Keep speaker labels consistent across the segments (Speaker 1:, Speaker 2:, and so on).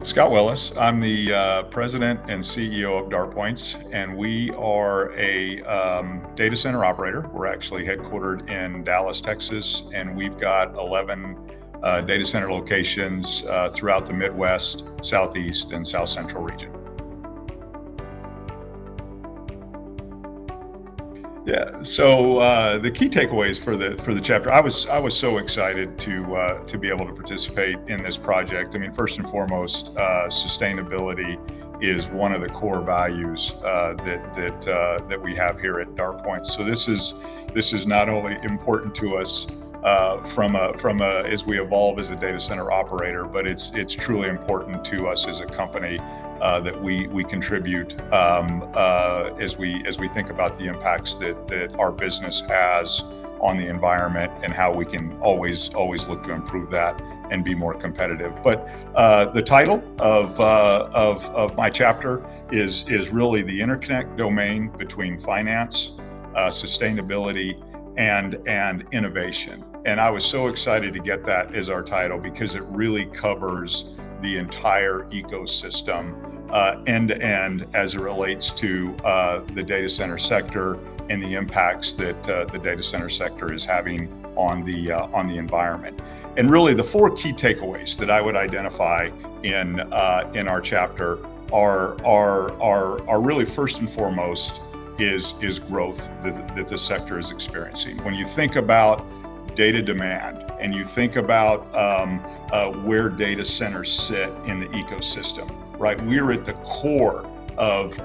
Speaker 1: Scott Willis. I'm the president and CEO of DartPoints, and we are a data center operator. We're actually headquartered in Dallas, Texas, and we've got 11 data center locations throughout the Midwest, Southeast, and South Central region. Yeah. So the key takeaways for the chapter, I was so excited to be able to participate in this project. I mean, first and foremost, sustainability is one of the core values that we have here at DartPoints. So this is not only important to us from a as we evolve as a data center operator, but it's truly important to us as a company. That we contribute as we think about the impacts that our business has on the environment and how we can always look to improve that and be more competitive. But the title of my chapter is really the interconnect domain between finance, sustainability, and innovation. And I was so excited to get that as our title because it really covers the entire ecosystem end to end as it relates to the data center sector and the impacts that the data center sector is having on the environment. And really, the four key takeaways that I would identify in our chapter are really first and foremost is growth that the sector is experiencing. When you think about data demand and you think about where data centers sit in the ecosystem, right? We're at the core of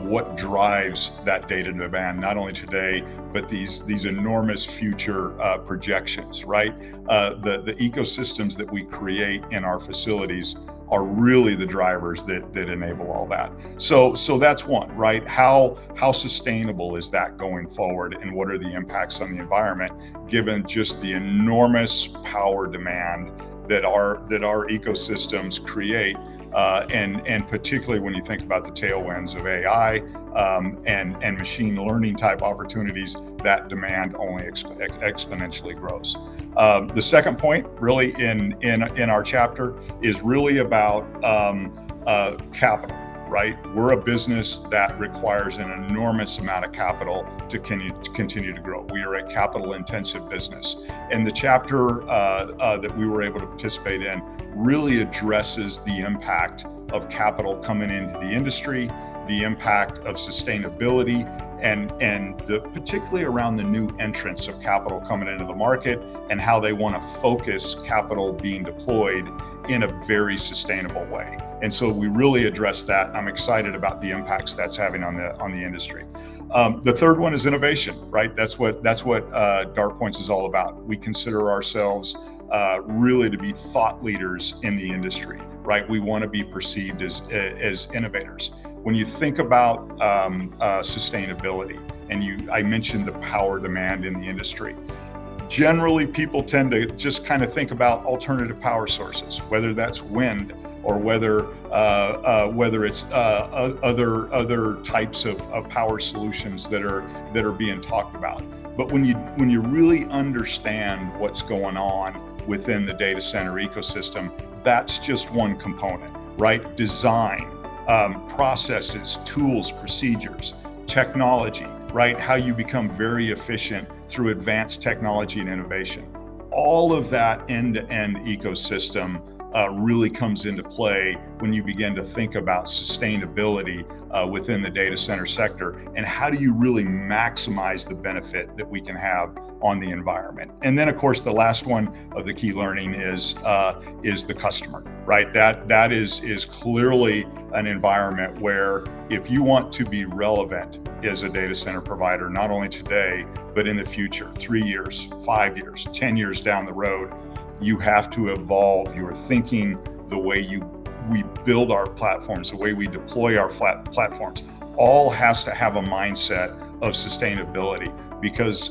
Speaker 1: what drives that data demand, not only today, but these enormous future projections, right? The ecosystems that we create in our facilities are really the drivers that enable all that. So that's one, right? How sustainable is that going forward, and what are the impacts on the environment, given just the enormous power demand that our ecosystems create, and particularly when you think about the tailwinds of AI and machine learning type opportunities, that demand only exponentially grows. The second point, really in our chapter, is really about capital. Right? We're a business that requires an enormous amount of capital to continue to grow. We are a capital intensive business. And the chapter that we were able to participate in really addresses the impact of capital coming into the industry, the impact of sustainability, and particularly around the new entrants of capital coming into the market and how they want to focus capital being deployed in a very sustainable way. And so we really address that. I'm excited about the impacts that's having on the industry. The third one is innovation, right? That's what DartPoints is all about. We consider ourselves really to be thought leaders in the industry, right? We want to be perceived as innovators. When you think about sustainability, and I mentioned the power demand in the industry, generally people tend to just kind of think about alternative power sources, whether that's wind or whether it's other types of power solutions that are being talked about. But when you really understand what's going on within the data center ecosystem, that's just one component, right? Design, processes, tools, procedures, technology, right? How you become very efficient through advanced technology and innovation. All of that end-to-end ecosystem really comes into play when you begin to think about sustainability within the data center sector, and how do you really maximize the benefit that we can have on the environment. And then, of course, the last one of the key learning is the customer, right? That is clearly an environment where if you want to be relevant as a data center provider, not only today, but in the future, 3 years, 5 years, 10 years down the road, you have to evolve your thinking, the way we build our platforms, the way we deploy our platforms, all has to have a mindset of sustainability, because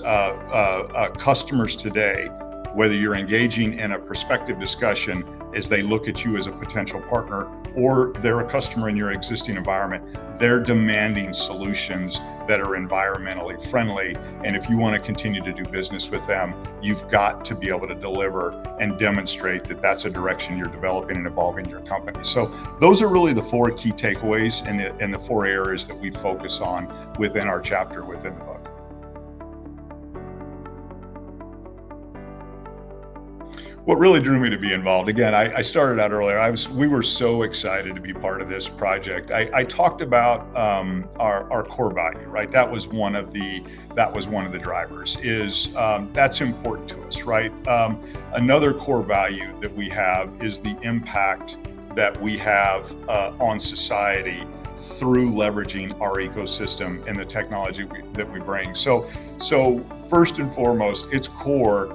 Speaker 1: customers today, whether you're engaging in a prospective discussion as they look at you as a potential partner, or they're a customer in your existing environment, they're demanding solutions that are environmentally friendly. And if you want to continue to do business with them, you've got to be able to deliver and demonstrate that that's a direction you're developing and evolving your company. So those are really the four key takeaways and the four areas that we focus on within our chapter within the book. What really drew me to be involved, again, I started out earlier. We were so excited to be part of this project. I talked about our core value, right? That was one of the drivers. That's important to us, right? Another core value that we have is the impact that we have on society through leveraging our ecosystem and the technology that we bring. So first and foremost, it's core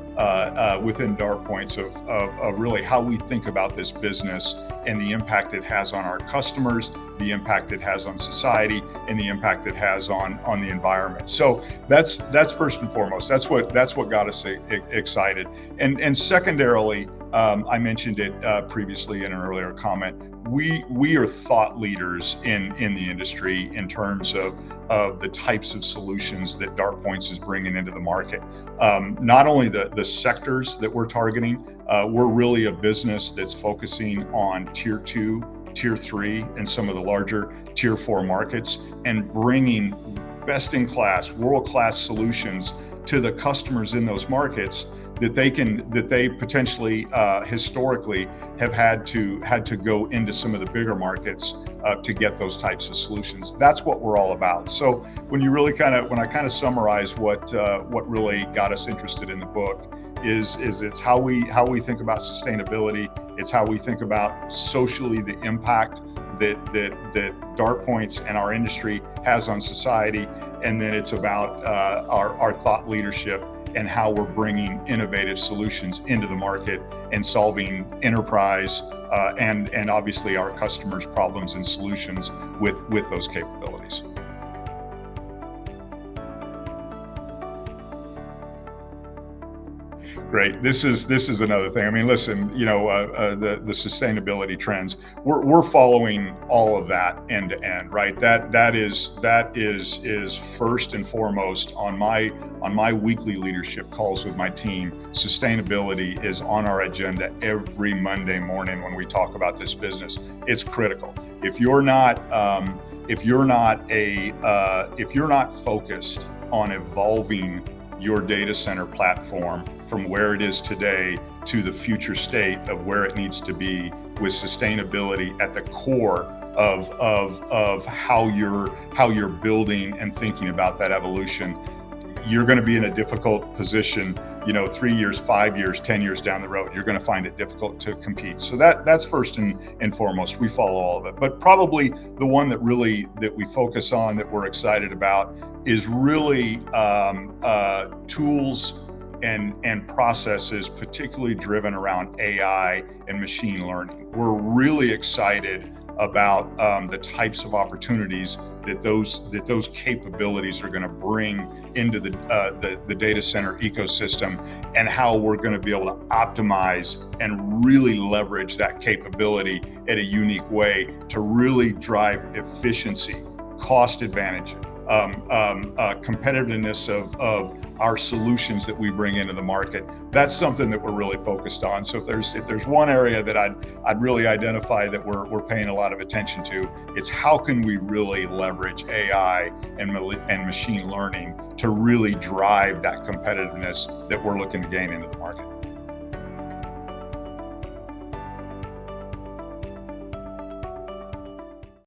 Speaker 1: within DartPoints of really how we think about this business and the impact it has on our customers, the impact it has on society, and the impact it has on the environment. So that's first and foremost. That's what got us excited. And secondarily, I mentioned it previously in an earlier comment. We are thought leaders in the industry in terms of the types of solutions that DartPoints is bringing into the market. Not only the sectors that we're targeting, we're really a business that's focusing on tier 2, tier 3, and some of the larger tier 4 markets, and bringing best-in-class, world-class solutions to the customers in those markets that they potentially historically have had to go into some of the bigger markets to get those types of solutions. That's what we're all about. So when I kind of summarize what really got us interested in the book is it's how we think about sustainability. It's how we think about socially the impact that DartPoints and our industry has on society, and then it's about our thought leadership and how we're bringing innovative solutions into the market and solving enterprise and obviously our customers' problems and solutions with those capabilities. Great. This is another thing. I mean, listen, the sustainability trends. We're following all of that end to end, right? That is first and foremost on my weekly leadership calls with my team. Sustainability is on our agenda every Monday morning when we talk about this business. It's critical. If you're not focused on evolving your data center platform from where it is today to the future state of where it needs to be, with sustainability at the core of how you're building and thinking about that evolution, you're going to be in a difficult position. 3 years, 5 years, 10 years down the road, you're going to find it difficult to compete. So that's first and foremost. We follow all of it, but probably the one that we focus on, that we're excited about, is really tools and processes, particularly driven around AI and machine learning. We're really excited about the types of opportunities that those capabilities are going to bring into the data center ecosystem, and how we're going to be able to optimize and really leverage that capability in a unique way to really drive efficiency, cost advantage, competitiveness of our solutions that we bring into the market. That's something that we're really focused on. So if there's one area that I'd really identify that we're paying a lot of attention to, it's how can we really leverage AI and machine learning to really drive that competitiveness that we're looking to gain into the market.